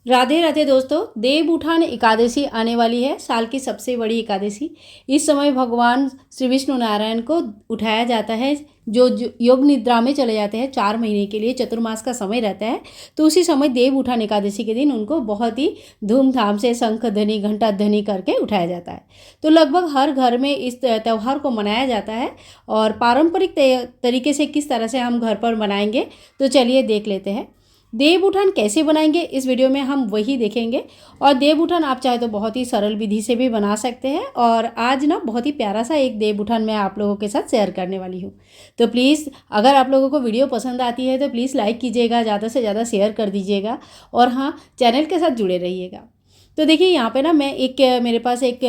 राधे राधे दोस्तों, देव उठान एकादशी आने वाली है। साल की सबसे बड़ी एकादशी। इस समय भगवान श्री विष्णु नारायण को उठाया जाता है, जो योग निद्रा में चले जाते हैं 4 महीने के लिए। चतुर्मास का समय रहता है, तो उसी समय देव उठान एकादशी के दिन उनको बहुत ही धूमधाम से शंख ध्वनि घंटा ध्वनि करके उठाया जाता है। तो लगभग हर घर में इस त्यौहार को मनाया जाता है। और पारंपरिक तरीके से किस तरह से हम घर पर मनाएंगे, तो चलिए देख लेते हैं। देव उठान कैसे बनाएंगे इस वीडियो में हम वही देखेंगे। और देव उठान आप चाहे तो बहुत ही सरल विधि से भी बना सकते हैं। और आज ना बहुत ही प्यारा सा एक देव उठान मैं आप लोगों के साथ शेयर करने वाली हूँ। तो प्लीज़ अगर आप लोगों को वीडियो पसंद आती है तो प्लीज़ लाइक कीजिएगा, ज़्यादा से ज़्यादा शेयर कर दीजिएगा। और हाँ, चैनल के साथ जुड़े रहिएगा। तो देखिए यहाँ पे ना मैं मेरे पास एक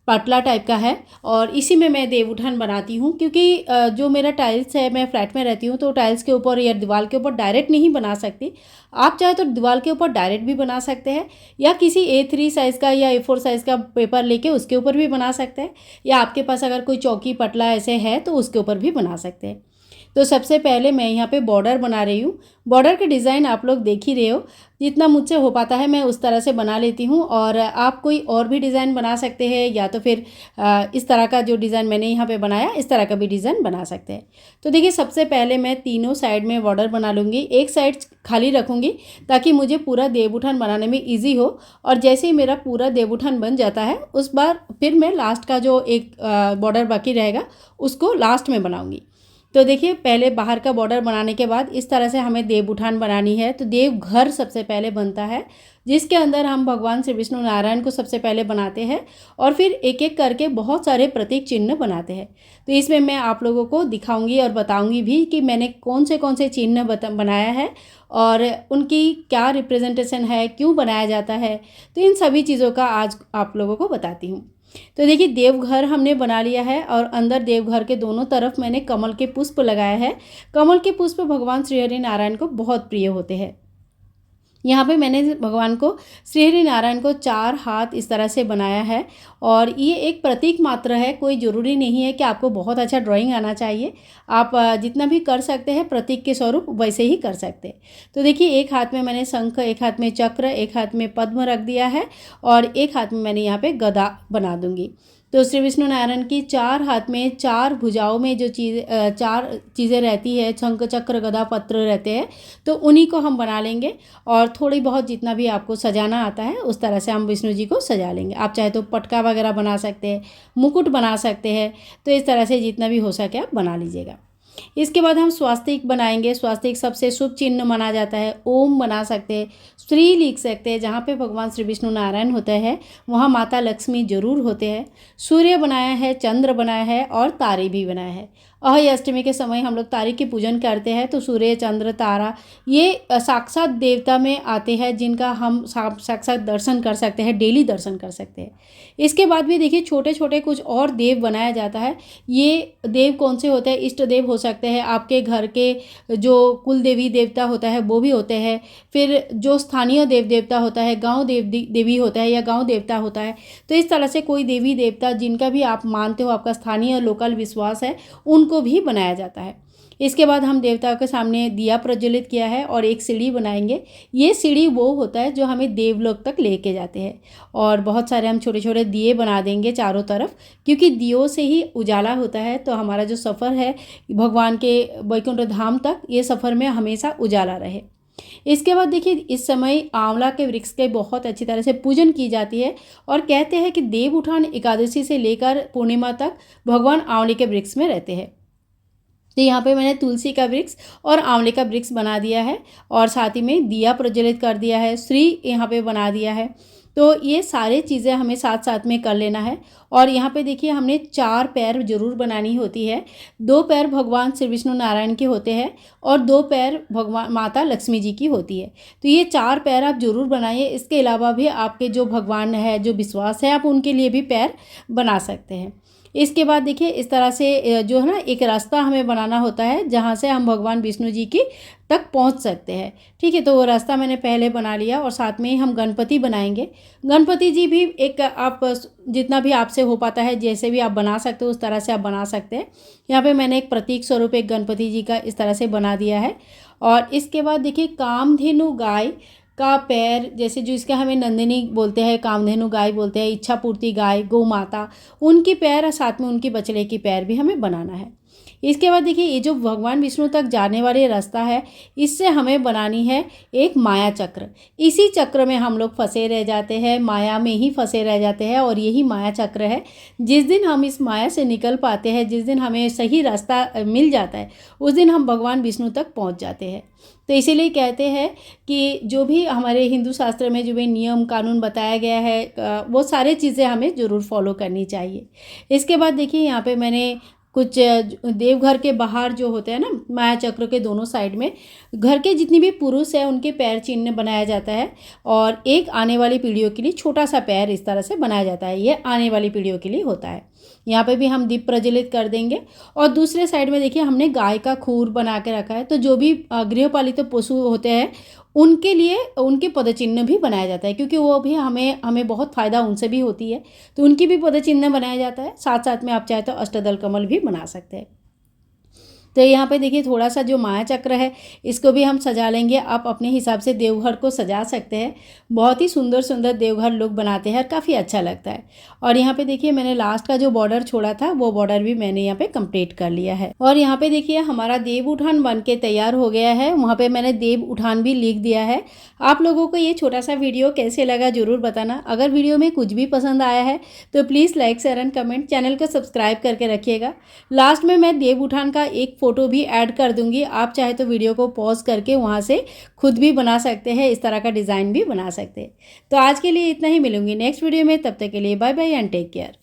पाटला टाइप का है, और इसी में मैं देव उठान बनाती हूँ। क्योंकि जो मेरा टाइल्स है, मैं फ्लैट में रहती हूँ, तो टाइल्स के ऊपर या दीवार के ऊपर डायरेक्ट नहीं बना सकती। आप चाहे तो दीवार के ऊपर डायरेक्ट भी बना सकते हैं, या किसी A3 साइज़ का या A4 साइज़ का पेपर लेके उसके ऊपर भी बना सकते हैं, या आपके पास अगर कोई चौकी पटला ऐसे है तो उसके ऊपर भी बना सकते हैं। तो सबसे पहले मैं यहाँ पे बॉर्डर बना रही हूँ। बॉर्डर के डिज़ाइन आप लोग देख ही रहे हो, जितना मुझसे हो पाता है मैं उस तरह से बना लेती हूँ। और आप कोई और भी डिज़ाइन बना सकते हैं, या तो फिर इस तरह का जो डिज़ाइन मैंने यहाँ पे बनाया इस तरह का भी डिज़ाइन बना सकते हैं। तो देखिए सबसे पहले मैं तीनों साइड में बॉर्डर बना लूँगी, एक साइड खाली रखूँगी ताकि मुझे पूरा देव उठान बनाने में ईजी हो। और जैसे ही मेरा पूरा देव उठान बन जाता है, उस बार फिर मैं लास्ट का जो एक बॉर्डर बाकी रहेगा उसको लास्ट में बनाऊँगी। तो देखिए पहले बाहर का बॉर्डर बनाने के बाद इस तरह से हमें देव उठान बनानी है। तो देव घर सबसे पहले बनता है, जिसके अंदर हम भगवान श्री विष्णु नारायण को सबसे पहले बनाते हैं, और फिर एक एक करके बहुत सारे प्रतीक चिन्ह बनाते हैं। तो इसमें मैं आप लोगों को दिखाऊंगी और बताऊंगी भी कि मैंने कौन से चिन्ह बनाया है, और उनकी क्या रिप्रेजेंटेशन है, क्यों बनाया जाता है। तो इन सभी चीज़ों का आज आप लोगों को बताती हूँ। तो देखिए देवघर हमने बना लिया है, और अंदर देवघर के दोनों तरफ मैंने कमल के पुष्प लगाया है। कमल के पुष्प भगवान श्री हरि नारायण को बहुत प्रिय होते हैं। यहाँ पे मैंने भगवान को, श्री हरि नारायण को 4 हाथ इस तरह से बनाया है। और ये एक प्रतीक मात्र है, कोई ज़रूरी नहीं है कि आपको बहुत अच्छा ड्राइंग आना चाहिए। आप जितना भी कर सकते हैं प्रतीक के स्वरूप वैसे ही कर सकते हैं। तो देखिए एक हाथ में मैंने शंख, एक हाथ में चक्र, एक हाथ में पद्म रख दिया है, और एक हाथ में मैंने यहाँ पे गदा बना दूंगी। तो श्री विष्णु नारायण की 4 हाथ में 4 भुजाओं में जो चार चीज़ें रहती है, शंख चक्र गदा पत्र रहते हैं, तो उन्हीं को हम बना लेंगे। और थोड़ी बहुत जितना भी आपको सजाना आता है उस तरह से हम विष्णु जी को सजा लेंगे। आप चाहे तो पटका वगैरह बना सकते हैं, मुकुट बना सकते हैं। तो इस तरह से जितना भी हो सके आप बना लीजिएगा। इसके बाद हम स्वास्तिक बनाएंगे। स्वास्तिक सबसे शुभ चिन्ह माना जाता है। ओम बना सकते हैं, श्री लिख सकते हैं। जहाँ पे भगवान श्री विष्णु नारायण होते हैं वहाँ माता लक्ष्मी जरूर होते हैं। सूर्य बनाया है, चंद्र बनाया है, और तारे भी बनाया है। अहय अष्टमी के समय हम लोग तारे की पूजन करते हैं। तो सूर्य, चंद्र, तारा ये साक्षात देवता में आते हैं, जिनका हम साक्षात दर्शन कर सकते हैं, डेली दर्शन कर सकते हैं। इसके बाद भी देखिए छोटे छोटे कुछ और देव बनाया जाता है। ये देव कौन से होते हैं? इष्ट देव हो सकते हैं, आपके घर के जो कुल देवी देवता होता है वो भी होते हैं। फिर जो स्थानीय देव देवता होता है, गांव देवी होता है या गांव देवता होता है। तो इस तरह से कोई देवी देवता जिनका भी आप मानते हो, आपका स्थानीय लोकल विश्वास है, उनको भी बनाया जाता है। इसके बाद हम देवताओं के सामने दिया प्रज्वलित किया है, और एक सीढ़ी बनाएंगे। ये सीढ़ी वो होता है जो हमें देवलोक तक लेके जाते हैं। और बहुत सारे हम छोटे छोटे दिए बना देंगे चारों तरफ, क्योंकि दियों से ही उजाला होता है। तो हमारा जो सफ़र है भगवान के वैकुंठ धाम तक, ये सफ़र में हमेशा उजाला रहे। इसके बाद देखिए इस समय आंवला के वृक्ष के बहुत अच्छी तरह से पूजन की जाती है। और कहते हैं कि देव उठान एकादशी से लेकर पूर्णिमा तक भगवान आंवले के वृक्ष में रहते हैं। तो यहाँ पे मैंने तुलसी का वृक्ष और आंवले का वृक्ष बना दिया है, और साथ ही में दिया प्रज्वलित कर दिया है, श्री यहाँ पे बना दिया है। तो ये सारे चीज़ें हमें साथ साथ में कर लेना है। और यहाँ पे देखिए हमने 4 पैर जरूर बनानी होती है। 2 पैर भगवान श्री विष्णु नारायण के होते हैं, और 2 पैर भगवान माता लक्ष्मी जी की होती है। तो ये 4 पैर आप जरूर बनाइए। इसके अलावा भी आपके जो भगवान है, जो विश्वास है, आप उनके लिए भी पैर बना सकते हैं। इसके बाद देखिए इस तरह से जो है ना, एक रास्ता हमें बनाना होता है जहाँ से हम भगवान विष्णु जी की तक पहुँच सकते हैं। ठीक है, तो वो रास्ता मैंने पहले बना लिया, और साथ में ही हम गणपति बनाएंगे। गणपति जी भी एक आप जितना भी आपसे हो पाता है, जैसे भी आप बना सकते हो उस तरह से आप बना सकते हैं। यहाँ पे मैंने एक प्रतीक स्वरूप एक गणपति जी का इस तरह से बना दिया है। और इसके बाद देखिए कामधेनु गाय का पैर, जैसे जो इसका हमें नंदिनी बोलते हैं, कामधेनु गाय बोलते हैं, इच्छा पूर्ति गाय, गौ माता, उनकी पैर और साथ में उनकी बछड़े की पैर भी हमें बनाना है। इसके बाद देखिए ये जो भगवान विष्णु तक जाने वाले रास्ता है, इससे हमें बनानी है एक माया चक्र। इसी चक्र में हम लोग फंसे रह जाते हैं, माया में ही फंसे रह जाते हैं, और यही माया चक्र है। जिस दिन हम इस माया से निकल पाते हैं, जिस दिन हमें सही रास्ता मिल जाता है, उस दिन हम भगवान विष्णु तक पहुंच जाते हैं। तो इसीलिए कहते हैं कि जो भी हमारे हिंदू शास्त्र में जो भी नियम कानून बताया गया है, वो सारे चीज़ें हमें ज़रूर फॉलो करनी चाहिए। इसके बाद देखिए यहाँ पे मैंने कुछ देवघर के बाहर जो होते हैं ना, माया चक्र के दोनों साइड में घर के जितने भी पुरुष हैं उनके पैर चिन्ह बनाया जाता है, और एक आने वाली पीढ़ियों के लिए छोटा सा पैर इस तरह से बनाया जाता है। ये आने वाली पीढ़ियों के लिए होता है। यहाँ पे भी हम दीप प्रज्वलित कर देंगे। और दूसरे साइड में देखिए हमने गाय का खूर बना के रखा है, तो जो भी गृहपालित पशु होते हैं उनके लिए उनके पदचिन्ह भी बनाया जाता है, क्योंकि वो भी हमें बहुत फ़ायदा उनसे भी होती है, तो उनकी भी पदचिन्ह बनाया जाता है। साथ साथ में आप चाहे तो अष्टदल कमल भी बना सकते हैं। तो यहाँ पे देखिए थोड़ा सा जो माया चक्र है इसको भी हम सजा लेंगे। आप अपने हिसाब से देवघर को सजा सकते हैं। बहुत ही सुंदर सुंदर देवघर लोग बनाते हैं, काफ़ी अच्छा लगता है। और यहाँ पे देखिए मैंने लास्ट का जो बॉर्डर छोड़ा था वो बॉर्डर भी मैंने यहाँ पे कंप्लीट कर लिया है। और यहाँ पे देखिए हमारा देव उठान बन के तैयार हो गया है। वहाँ पे मैंने देव उठान भी लिख दिया है। आप लोगों को ये छोटा सा वीडियो कैसे लगा ज़रूर बताना। अगर वीडियो में कुछ भी पसंद आया है तो please like share and comment, channel को सब्सक्राइब करके रखिएगा। लास्ट में मैं देव उठान का एक फ़ोटो भी ऐड कर दूंगी। आप चाहे तो वीडियो को पॉज करके वहाँ से खुद भी बना सकते हैं, इस तरह का डिज़ाइन भी बना सकते हैं। तो आज के लिए इतना ही, मिलूंगी नेक्स्ट वीडियो में। तब तक के लिए bye bye and take care.